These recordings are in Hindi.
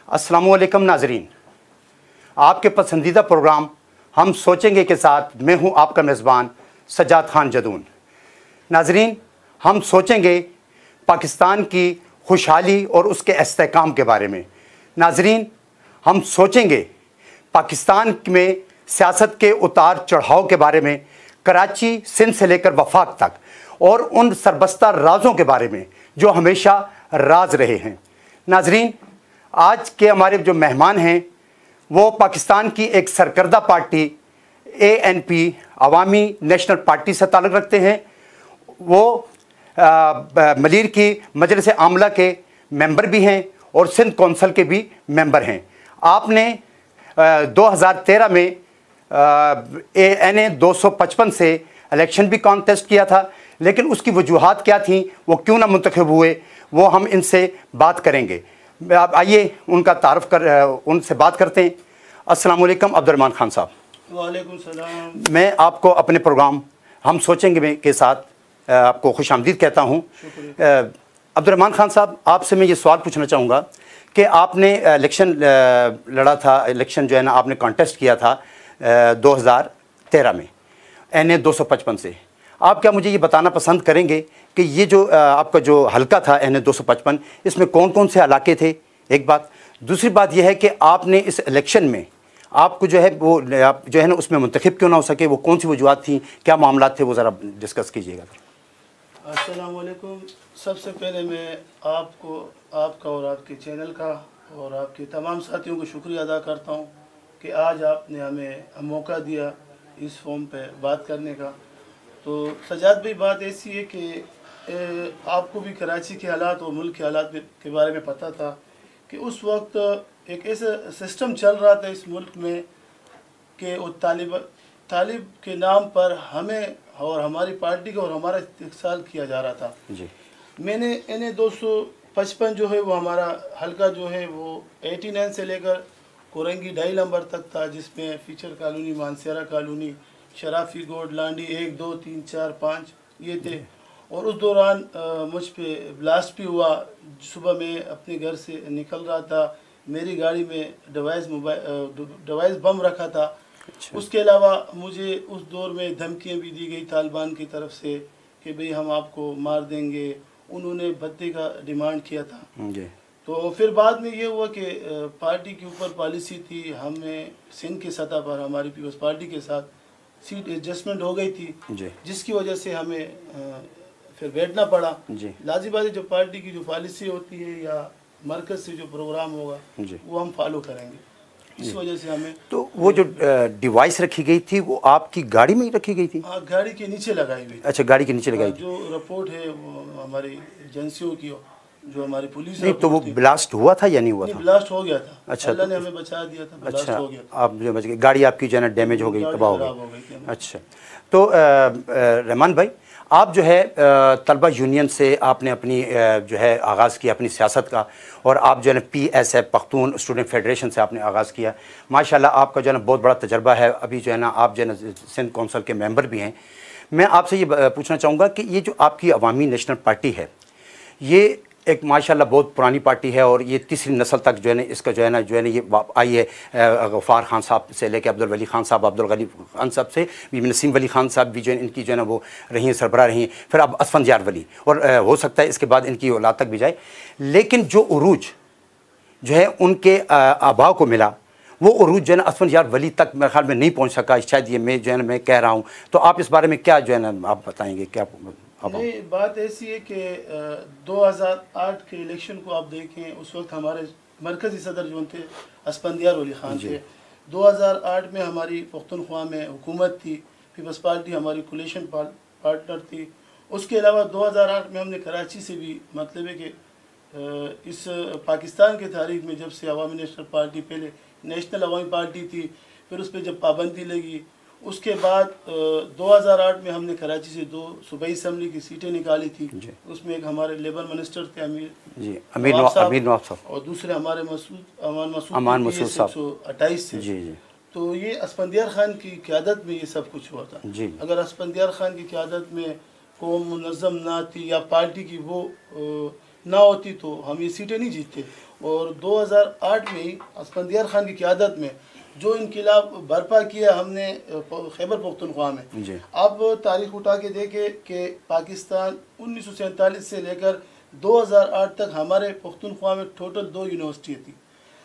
अस्सलामुअलैकुम नाजरीन, आपके पसंदीदा प्रोग्राम हम सोचेंगे के साथ मैं हूं आपका मेज़बान सज्जाद खान जदून। नाजरीन, हम सोचेंगे पाकिस्तान की खुशहाली और उसके इस्तेहकाम के बारे में। नाजरीन, हम सोचेंगे पाकिस्तान में सियासत के उतार चढ़ाव के बारे में, कराची सिंध से लेकर वफाक तक, और उन सरबस्ता राजों के बारे में जो हमेशा राज रहे हैं। नाजरीन, आज के हमारे जो मेहमान हैं वो पाकिस्तान की एक सरकर्दा पार्टी ANP अवामी नेशनल पार्टी से ताल्लुक़ रखते हैं। वो मलीर की मजलिस आमला के मेंबर भी हैं और सिंध कौंसल के भी मेंबर हैं। आपने 2013 में NA 255 से इलेक्शन भी कॉन्टेस्ट किया था, लेकिन उसकी वजूहात क्या थी, वो क्यों ना मुंतखब हुए, वो हम इनसे बात करेंगे। आइए उनसे बात करते हैं। अस्सलाम वालेकुम अब्दुर्रहमान खान साहब। वालेकुम सलाम। मैं आपको अपने प्रोग्राम हम सोचेंगे के साथ आपको खुश आमदीद कहता हूँ। अब्दुर्रहमान खान साहब, आपसे मैं ये सवाल पूछना चाहूँगा कि आपने इलेक्शन लड़ा था, इलेक्शन जो है ना आपने कॉन्टेस्ट किया था 2013 में NA 255 से। आप क्या मुझे ये बताना पसंद करेंगे कि ये जो आपका जो हलका था NA 255, इसमें कौन कौन से इलाके थे? एक बात। दूसरी बात यह है कि आपने इस इलेक्शन में आपको जो है वो आप जो है ना उसमें मुंतखब क्यों ना हो सके, वो कौन सी वजूहत थी, क्या मामला थे, वो ज़रा डिस्कस कीजिएगा। अस्सलाम वालेकुम। सबसे पहले मैं आपको, आपका और आपके चैनल का और आपके तमाम साथियों को शुक्रिया अदा करता हूँ कि आज आपने हमें मौका दिया इस फॉर्म पे बात करने का। तो सजाद भाई, बात ऐसी है कि आपको भी कराची के हालात और मुल्क के हालात के बारे में पता था कि उस वक्त एक ऐसा सिस्टम चल रहा था इस मुल्क में कि वो तालिब के नाम पर हमें और हमारी पार्टी का और हमारा इस्तेहसाल किया जा रहा था जी। मैंने NA 255 जो है वो हमारा हल्का जो है वो 89 से लेकर कोरंगी 2.5 नंबर तक था, जिसमें फीचर कॉलोनी, मानसेरा कॉलोनी, शराफी गोड, लांडी 1, 2, 3, 4, 5 ये थे। और उस दौरान मुझ पे ब्लास्ट भी हुआ। सुबह मैं अपने घर से निकल रहा था, मेरी गाड़ी में डिवाइस बम रखा था। अच्छा। उसके अलावा मुझे उस दौर में धमकियां भी दी गई तालिबान की तरफ से कि भाई हम आपको मार देंगे। उन्होंने भत्ते का डिमांड किया था जी। तो फिर बाद में ये हुआ कि पार्टी के ऊपर पॉलिसी थी, हमें सिंध की सतह पर हमारी पीपल्स पार्टी के साथ सीट एडजस्टमेंट हो गई थी जी। जिसकी वजह से हमें फिर बैठना पड़ा। जी। लाजिबादी जो पार्टी की जो पॉलिसी होती है या मरकज़ से जो प्रोग्राम होगा जी। वो हम फॉलो करेंगे, इस वजह से हमें। तो वो जो डिवाइस रखी गई थी वो आपकी गाड़ी में ही रखी गई थी? हाँ, गाड़ी के नीचे लगाई हुई। अच्छा, गाड़ी के नीचे लगाई थी। जो रिपोर्ट है वो हमारी एजेंसियों की, जो हमारी पुलिस नहीं, तो वो ब्लास्ट हुआ था या नहीं हुआ था? ब्लास्ट हो गया था। अच्छा, अल्लाह ने हमें बचा दिया था। ब्लास्ट अच्छा, हो गया था। आप जो बच गए, गाड़ी आपकी जो है ना डैमेज हो गई, तबाह हो गई। अच्छा, तो रहमान भाई, आप जो है तलबा यूनियन से आपने अपनी जो है आगाज़ किया अपनी सियासत का, और आप जो है ना PSF पख्तून स्टूडेंट फेडरेशन से आपने आगाज़ किया। माशाल्लाह आपका जो है ना बहुत बड़ा तजर्बा है। अभी जो है ना आप जो है ना सिंध कौंसल के मेंबर भी हैं। मैं आपसे ये पूछना चाहूँगा कि ये जो आपकी अवामी नेशनल पार्टी है, ये एक माशाल्लाह बहुत पुरानी पार्टी है और ये तीसरी नस्ल तक जो है ना इसका जो है ना ये आई है। गफ़ार खान साहब से लेकर अब्दुल वली खान साहब, अब्दुल गनी खान साहब से भी, नसीम वली खान साहब भी जो है इनकी जो है ना वो रही हैं, सरबराह रही हैं, फिर अब असफंदियार वली, और हो सकता है इसके बाद इनकी औलाद तक भी जाए। लेकिन जो उरूज जो है उनके आबाओं को मिला, वो उरूज जो है ना असफंदियार वली तक मेरे ख्याल में नहीं पहुँच सका। शायद ये मैं जो है ना मैं कह रहा हूँ, तो आप इस बारे में क्या जो है ना आप बताएँगे क्या? नहीं, बात ऐसी है कि 2008 के इलेक्शन को आप देखें, उस वक्त हमारे मरकज़ी सदर जो थे असफंदियार वली खान थे। 2008 में हमारी पख्तूनख्वा में हुकूमत थी, पीपल्स पार्टी हमारी कोलिशन पार्टनर थी। उसके अलावा 2008 में हमने कराची से भी, मतलब है कि इस पाकिस्तान के तारीख में जब से अवामी नेशनल पार्टी, पहले नेशनल अवामी पार्टी थी, फिर उस पर जब पाबंदी लगी, उसके बाद 2008 में हमने कराची से 2 सूबाई असम्बली की सीटें निकाली थी। उसमें एक हमारे लेबर मिनिस्टर थे अमीर नवाब साहब, और दूसरे हमारे अमान मसूद साहब 128 से। तो ये असफंदियार खान की क़यादत में ये सब कुछ हुआ था। अगर असफंदियार खान की क़यादत में कौम मुनज़्ज़म ना थी या पार्टी की वो ना होती तो हम ये सीटें नहीं जीतते। और 2008 में ही अस्फंदियार खान की क़यादत में जो इनकलाब बर्पा किया हमने खैबर पख्तूनख्वा में, आप तारीख उठा के देखें कि पाकिस्तान 1947 से लेकर 2008 तक हमारे पख्तूनख्वा में टोटल 2 यूनिवर्सिटी थी।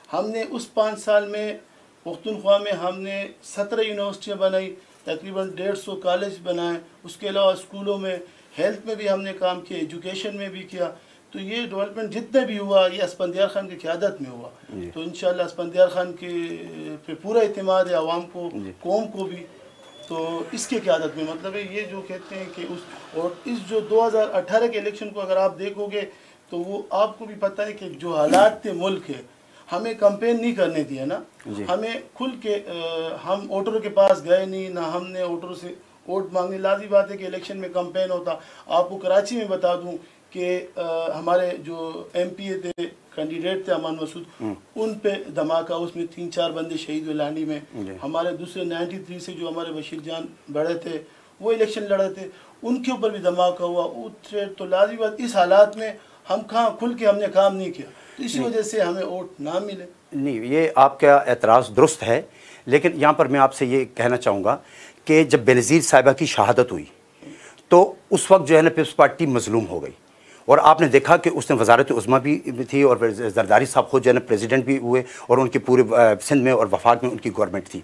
हमने उस 5 साल में पख्तूनख्वा में हमने 17 यूनिवर्सिटियाँ बनाई, तकरीबन 150 कॉलेज बनाए। उसके अलावा स्कूलों में, हेल्थ में भी हमने काम किया, एजुकेशन में भी किया। तो ये डेवलपमेंट जितने भी हुआ ये अस्फंदियार खान की क़यादत में हुआ। तो इंशाअल्लाह अस्फंदियार खान के पे पूरा इत्मीनाद है आवाम को, कौम को भी। तो इसके क़यादत में मतलब है ये जो कहते हैं कि उस और इस जो 2018 के इलेक्शन को अगर आप देखोगे तो वो आपको भी पता है कि जो हालात थे मुल्क के, हमें कंपेन नहीं करने दिया ना, हमें खुल के हम वोटरों के पास गए नहीं ना, हमने वोटरों से वोट मांगने। लाजी बात है कि इलेक्शन में कंपेन होता। आपको कराची में बता दूं कि हमारे जो MP थे, कैंडिडेट थे अमान मसूद, उन पे धमाका, उसमें 3-4 बंदे शहीद हुए लांडी में। हमारे दूसरे 93 से जो हमारे बशीर जान बड़े थे वो इलेक्शन लड़े थे, उनके ऊपर भी धमाका हुआ। तो लाजी बात इस हालात में हम कहाँ खुल के हमने काम नहीं किया, तो इसी वजह से हमें वोट ना मिले। नहीं, ये आपका एतराज़ दुरुस्त है, लेकिन यहाँ पर मैं आपसे ये कहना चाहूँगा कि जब बेनज़ीर साहिबा की शहादत हुई तो उस वक्त जो है ना पीपल्स पार्टी मजलूम हो गई, और आपने देखा कि उसने वज़ारत उज़्मा भी थी और जरदारी साहब खुद जो है ना प्रेसिडेंट भी हुए और उनकी पूरे सिंध में और वफाक में उनकी गवर्नमेंट थी।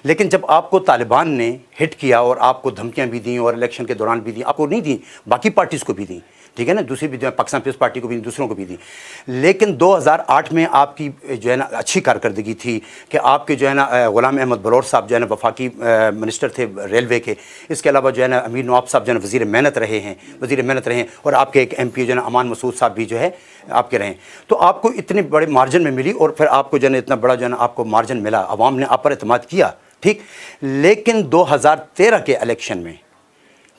लेकिन जब आपको तालिबान ने हिट किया और आपको धमकियां भी दी और इलेक्शन के दौरान भी दी, आपको नहीं दी, बाकी पार्टीज़ को भी दी, ठीक है ना, दूसरी भी पाकिस्तान पीपल्स पार्टी को भी, दूसरों को भी दी। लेकिन 2008 में आपकी जो है ना अच्छी कारकर्दगी थी कि आपके जो है ना ग़ुलाम अहमद बलोच साहब जो है ना वफाकी मिनिस्टर थे रेलवे के, इसके अलावा जो है ना अमीर नवाब साहब जो है ना वज़ीर मेहनत रहे हैं, और आपके एक MP जो है ना अमान मसूद साहब भी जो है आपके रहे। तो आपको इतने बड़े मार्जिन में मिली और फिर आपको जो है ना इतना बड़ा जो है ना आपको मार्जिन मिला, अवाम ने आप पर एतमाद किया, ठीक। लेकिन 2013 के इलेक्शन में,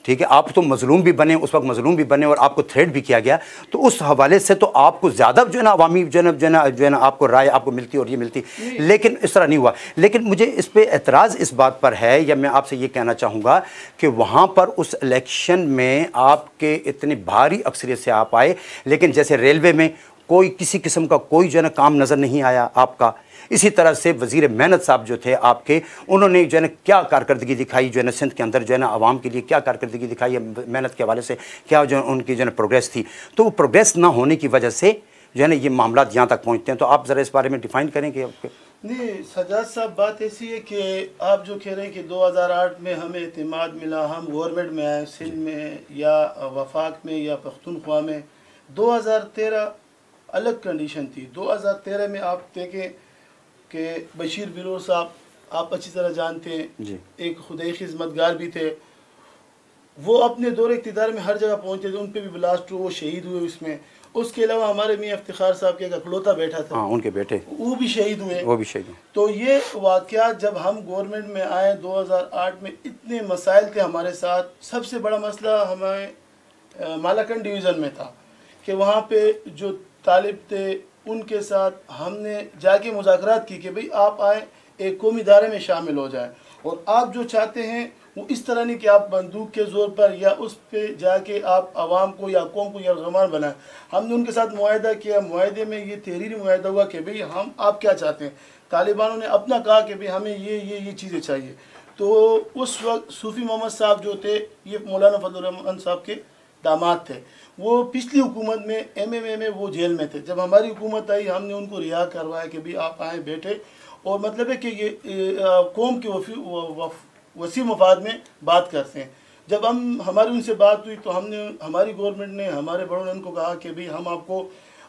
ठीक है, आप तो मजलूम भी बने, उस वक्त मजलूम भी बने और आपको थ्रेट भी किया गया। तो उस हवाले से तो आपको ज़्यादा जो है ना अवामी जो है ना आपको राय आपको मिलती और ये मिलती, लेकिन इस तरह नहीं हुआ। लेकिन मुझे इस पे एतराज़ इस बात पर है, या मैं आपसे ये कहना चाहूँगा कि वहाँ पर उस इलेक्शन में आपके इतनी भारी अक्सरियत से आप आए, लेकिन जैसे रेलवे में कोई किसी किस्म का कोई जो है ना काम नज़र नहीं आया आपका। इसी तरह से वज़ीर मेहनत साहब जो थे आपके, उन्होंने जो है ना क्या कारकर्दगी दिखाई जो है ना सिंध के अंदर जो है ना आवाम के लिए क्या कारकर्दगी दिखाई है, मेहनत के हवाले से क्या जो उनकी जो है ना प्रोग्रेस थी। तो वो प्रोग्रेस ना होने की वजह से जो है ना ये मामला यहाँ तक पहुँचते हैं। तो आप ज़रा इस बारे में डिफ़ाइन करेंगे। नहीं सजाद साहब, बात ऐसी है कि आप जो कह रहे हैं कि 2008 में हमें इत्मीनाद मिला, हम गवर्नमेंट में आए, सिंध में या वफाक में या पख्तूनख्वा में। 2013 अलग कंडीशन थी। 2013 में आप देखें कि बशीर बिलोर साहब आप अच्छी तरह जानते हैं, एक खुदाई खिदमतगार भी थे। वो अपने दौरे इक़्तिदार में हर जगह पहुंचे थे, उन पे भी ब्लास्ट हुआ, वो शहीद हुए उसमें। उसके अलावा हमारे मियां इफ्तिखार साहब के एक अकलौता बेटा था, उनके बेटे वो भी शहीद हुए, हुए। तो ये वाक़या जब हम गवर्नमेंट में आए 2008 में, इतने मसाइल थे हमारे साथ। सबसे बड़ा मसला हमें मालाकंड डिवीज़न में था कि वहाँ पे जो तालिब थे उनके साथ हमने जाके मुज़ाकरात की कि भाई आप आए, एक कौमी इदारे में शामिल हो जाए, और आप जो चाहते हैं वो इस तरह नहीं कि आप बंदूक के ज़ोर पर या उस पे जाके आप आवाम को या कौम को यरगमार बनाएं। हमने उनके साथ मुआहदा किया, मुआहदे में ये तहरीरी मुआहदा हुआ कि भाई हम आप क्या चाहते हैं। तालिबानों ने अपना कहा कि भाई हमें ये चीज़ें चाहिए। तो उस वक्त सूफ़ी मोहम्मद साहब जो थे, ये मौलाना फजल रहमान साहब के दामाद थे, वो पिछली हुकूमत में MMA में वो जेल में थे। जब हमारी हुकूमत आई हमने उनको रिहा करवाया कि भाई आप आए बैठे, और मतलब है कि ये कौम के वसी मफाद में बात करते हैं। जब हमारी उनसे बात हुई तो हमारी गवर्नमेंट ने, हमारे बड़ों ने उनको कहा कि भाई हम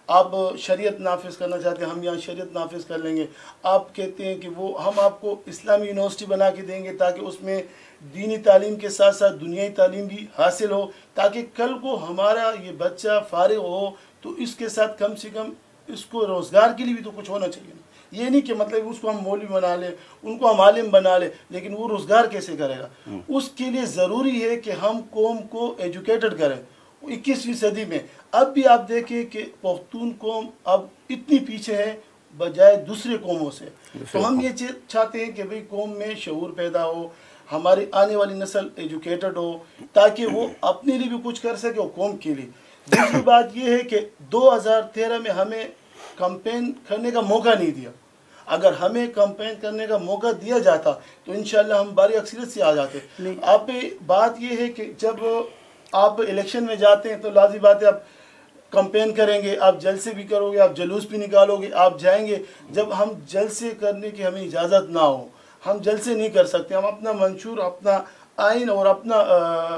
आप शरीयत नाफिज करना चाहते हैं, हम यहाँ शरीयत नाफिज कर लेंगे। आप कहते हैं कि वो हम आपको इस्लामी यूनिवर्सिटी बना के देंगे ताकि उसमें दीनी तालीम के साथ साथ दुनियाई तालीम भी हासिल हो, ताकि कल को हमारा ये बच्चा फारिग हो तो इसके साथ कम से कम इसको रोज़गार के लिए भी तो कुछ होना चाहिए। ये नहीं कि मतलब उसको हम मौलवी बना लें, उनको हम आलिम बना लें, लेकिन वो रोज़गार कैसे करेगा। उसके लिए ज़रूरी है कि हम कौम को एजुकेटेड करें। 21वीं सदी में अब भी आप देखें कि पख्तून कौम अब इतनी पीछे है बजाय दूसरे कौमों से। तो हम ये चाहते हैं कि भाई कौम में शऊर पैदा हो, हमारी आने वाली नस्ल एजुकेटेड हो, ताकि वो अपने लिए भी कुछ कर सके और कौम के लिए। दूसरी बात ये है कि 2013 में हमें कैंपेन करने का मौका नहीं दिया। अगर हमें कैंपेन करने का मौका दिया जाता तो इंशाल्लाह हम भारी अक्सरियत से आ जाते। आप बात ये है कि जब आप इलेक्शन में जाते हैं तो लाज़िम बात है आप कैंपेन करेंगे, आप जलसे भी करोगे, आप जुलूस भी निकालोगे, आप जाएंगे। जब हम जलसे करने की हमें इजाज़त ना हो, हम जलसे नहीं कर सकते। हम अपना मंशूर, अपना आइन और अपना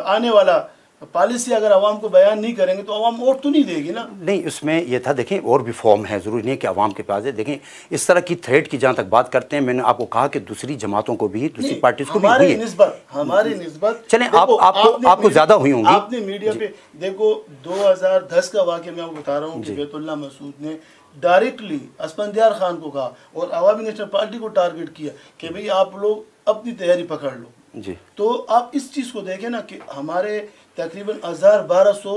आने वाला पॉलिसी अगर आवाम को बयान नहीं करेंगे तो आवाम वोट तो नहीं देगी ना। नहीं, उसमें ये था, देखें और भी फॉर्म है, ज़रूरी नहीं है कि आवाम के पास है। देखें इस तरह की थ्रेट की जहाँ तक बात करते हैं, मैंने आपको कहा कि दूसरी जमातों को भी, दूसरी पार्टीज को भी हुई है। हमारी निस्बत चलें, आपको ज़्यादा हुई होंगी। आपने मीडिया पे देखो 2010 का वाक़या मैं आपको बता रहा हूँ कि बैतुल्लाह मसूद ने डायरेक्टली अस्फंदियार खान को कहा और अवामी नेशनल पार्टी को टारगेट किया कि भाई आप लोग अपनी तैयारी पकड़ लो जी। तो आप इस चीज़ को देखें ना कि हमारे तकरीबन 1200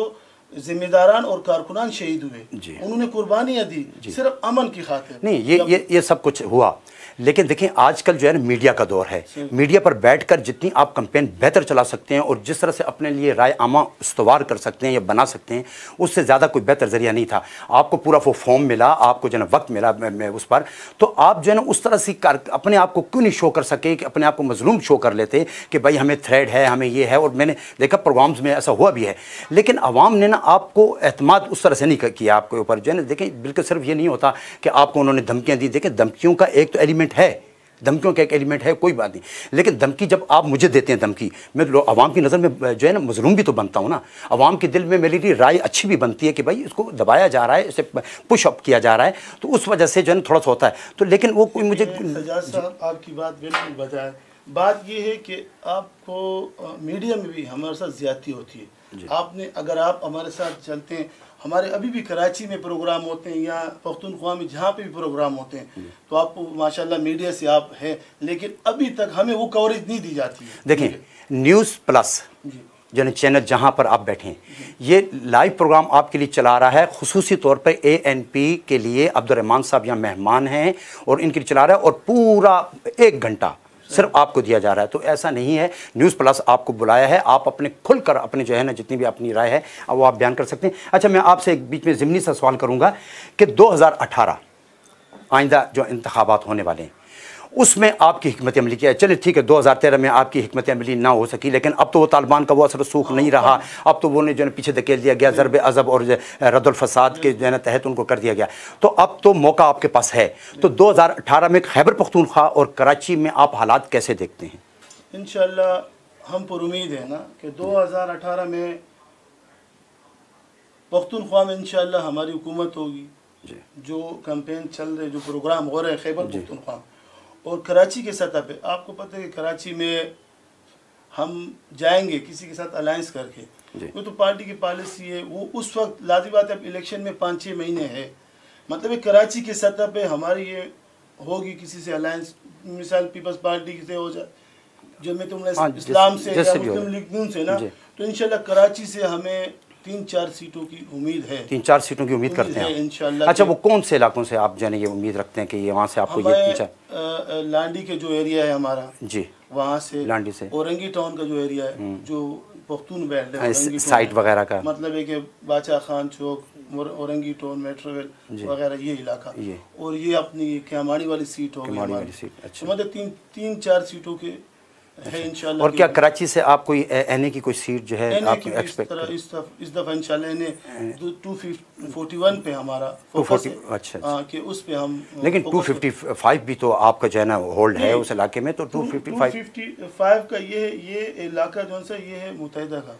जिम्मेदारान और कारकुनान शहीद हुए, उन्होंने कुर्बानियाँ दी सिर्फ अमन की खातिर। नहीं, ये सब कुछ हुआ, लेकिन देखें आजकल जो है ना मीडिया का दौर है। मीडिया पर बैठकर जितनी आप कैंपेन बेहतर चला सकते हैं और जिस तरह से अपने लिए राय आमा इस्तवार कर सकते हैं या बना सकते हैं, उससे ज़्यादा कोई बेहतर ज़रिया नहीं था। आपको पूरा वो फॉर्म मिला, आपको जो है ना वक्त मिला उस पर, तो आप जो है ना उस तरह से अपने आप को क्यों नहीं शो कर सके कि अपने आप को मजलूम शो कर लेते कि भाई हमें थ्रेड है, हमें ये है। और मैंने देखा प्रोग्राम्स में ऐसा हुआ भी है, लेकिन आवाम ने ना आपको एतमाद उस तरह से नहीं किया आपके ऊपर। जो है ना देखें बिल्कुल सिर्फ ये नहीं होता कि आपको उन्होंने धमकियाँ दी। देखें धमकियों का एक तो एलिमेंट है, धमकियों का एक एलिमेंट है, कोई बात नहीं, लेकिन धमकी जब आप मुझे देते हैं धमकी, मैं आवाम की नज़र में जो है ना मजलूम भी तो बनता हूँ ना। आवाम के दिल में मेरी लिए राय अच्छी भी बनती है कि भाई इसको दबाया जा रहा है, इसे पुश अप किया जा रहा है, तो उस वजह से जो है ना थोड़ा सा होता है। तो लेकिन वो कोई मुझे सजाद साहब आपकी बात बिल्कुल बताए। बात ये है कि आपको मीडिया में भी हमारे साथ ज़्यादती होती है। आपने अगर आप हमारे साथ चलते हैं, हमारे अभी भी कराची में प्रोग्राम होते हैं या पख्तूनख्वा में जहाँ पे भी प्रोग्राम होते हैं, तो आपको माशाल्लाह मीडिया से आप हैं, लेकिन अभी तक हमें वो कवरेज नहीं दी जाती है। देखें न्यूज़ प्लस जो चैनल जहाँ पर आप बैठें, ये लाइव प्रोग्राम आपके लिए चला रहा है, खुसूसी तौर पर ANP के लिए अब्दुर्रहमान साहब यहाँ मेहमान हैं और इनके लिए चला रहा है, और पूरा 1 घंटा सिर्फ आपको दिया जा रहा है। तो ऐसा नहीं है, न्यूज़ प्लस आपको बुलाया है, आप अपने खुलकर अपने जो है ना जितनी भी अपनी राय है वो आप बयान कर सकते हैं। अच्छा, मैं आपसे एक बीच में ज़िमनी सा सवाल करूंगा कि 2018 आइंदा जो इंतखाबात होने वाले हैं उसमें आपकी हिकमत अमली क्या है? चलिए ठीक है, 2013 में आपकी हिकमत अमली ना हो सकी, लेकिन अब तो वो तालिबान का वो असर सूख नहीं रहा, अब तो वो जो है पीछे धकेल दिया गया, ज़रब अज़ब और रद्दुल फसाद के जो है ना तहत उनको कर दिया गया। तो अब तो मौका आपके पास है, तो 2018 में खैबर पख्तूनख्वा और कराची में आप हालात कैसे देखते हैं? इंशाल्लाह हम पर उम्मीद है ना कि 2018 में पख्तूनख्वा में इंशाल्लाह हमारी हुकूमत होगी। जो कैंपेन चल रहे, जो प्रोग्राम हो रहे हैं खैबर पख्तूनख्वा और कराची के सतह पे, आपको पता है कि कराची में हम जाएंगे किसी के साथ अलायंस करके, वो तो पार्टी की पॉलिसी है। वो उस वक्त लाज़िम बात है, अब इलेक्शन में 5-6 महीने है, मतलब कराची के सतह पे हमारी ये होगी किसी से अलायंस, मिसाल पीपल्स पार्टी से हो जाए, जमीयत इस्लाम से या मुस्लिम लीग नून से ना, तो इंशाल्लाह कराची से हमें 3-4 सीटों की उम्मीद है। 3-4 सीटों की उम्मीद करते हैं इंशाल्लाह। अच्छा, वो कौन से इलाकों से आप जाने ये उम्मीद रखते हैं कि ये वहाँ से आपको ये 3-4? लांडी के जो एरिया है हमारा जी, वहाँ से, लांडी से औरंगी टाउन का जो एरिया है, जो पख्तून बेल्ट है, साइट वगैरह का, मतलब है कि बादशाह खान चौक, औरंगी टाउन, मेट्रोवेल वगैरह ये इलाका, और ये अपनी क्यामानी वाली सीट होगी हमारी। अच्छा, मतलब 3-4 सीटों के है इंशाल्लाह। और क्या कराची से आप कोई एनए की कोई सीट जो है आप एक्सपेक्ट? इस दफ़ा इंशाल्लाह ने 241 पे हमारा 240, अच्छा कि उस पे हम, लेकिन 255 भी तो आपका जो है ना होल्ड है उस इलाके में, तो 255 का ये इलाका जो है ये है मुत्तहिदा का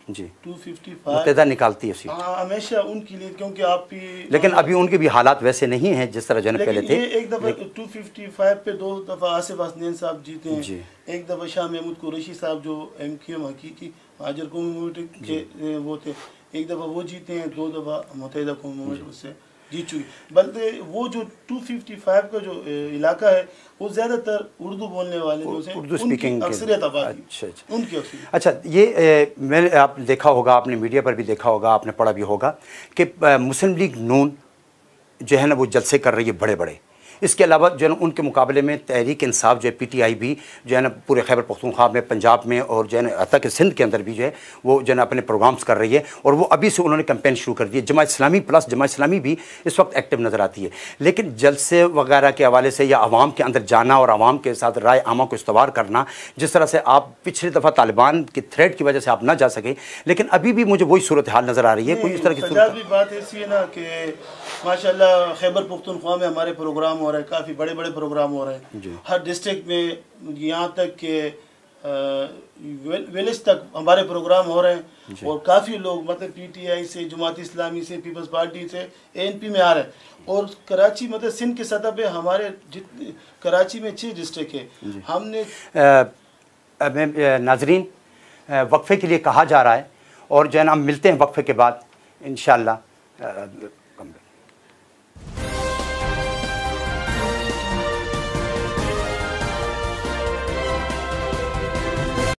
जी, 255 मुत्तहिदा निकालती है सीट। हाँ, हमेशा उनके लिए, क्योंकि आप भी, लेकिन अभी उनके भी हालात वैसे नहीं हैं जिस तरह जो है पहले थे। एक दफ़ा 255 पे 2 दफ़ा आसिफ हसनैन साहब जीते हैं, एक दफ़ा शाह महमूद कुरैशी साहब जो MQM हकीकी हाजिर कौमी मूवमेंट के वो थे, एक दफ़ा वो जीते हैं, 2 दफ़ा मुत्तहिदा कौमी मूवमेंट उससे जीत चुकी। बल्कि वो जो 255 का जो इलाका है वो ज़्यादातर उर्दू बोलने वाले जो हैं, उर्दू स्पीकिंग अक्सरियत आबादी, अच्छा उनकी अक्सरियत। अच्छा, ये मैंने आप देखा होगा, आपने मीडिया पर भी देखा होगा, आपने पढ़ा भी होगा कि मुस्लिम लीग नून जो है ना वो जलसे कर रही है बड़े बड़े, इसके अलावा जो है ना उनके मुकाबले में तहरीक इंसाफ जो है PTI भी जो है ना पूरे खैबर पख्तूनख्वा में, पंजाब में और जो है ना हत्ता कि सिंध के अंदर भी जो है वो जो है ना अपने प्रोग्राम्स कर रही है और वो अभी से उन्होंने कैंपेन शुरू कर दी है। जमात इस्लामी प्लस जमात इस्लामी भी इस वक्त एक्टिव नज़र आती है। लेकिन जलसे वगैरह के हवाले से या आवाम के अंदर जाना और आवाम के साथ राय आमा को इस्तवार करना, जिस तरह से आप पिछली दफ़ा तालिबान की थ्रेट की वजह से आप ना जा सके, लेकिन अभी भी मुझे वही सूरत हाल नज़र आ रही है। कोई इस तरह की भी बात ऐसी है ना कि माशाल्लाह खैबर पख्तूनख्वा में हमारे प्रोग्राम हो रहे हैं, काफ़ी बड़े बड़े प्रोग्राम हो रहे हैं हर डिस्ट्रिक्ट में, यहाँ तक कि विलेज तक हमारे प्रोग्राम हो रहे हैं और काफ़ी लोग मतलब PTI से, जमात इस्लामी से, पीपल्स पार्टी से ANP में आ रहे हैं। और कराची मतलब सिंध की सतह पे हमारे कराची में 6 डिस्ट्रिक्ट है। हमने नाजरीन वक्फे के लिए कहा जा रहा है और जो है ना हम मिलते हैं वक्फे के बाद इंशाअल्लाह।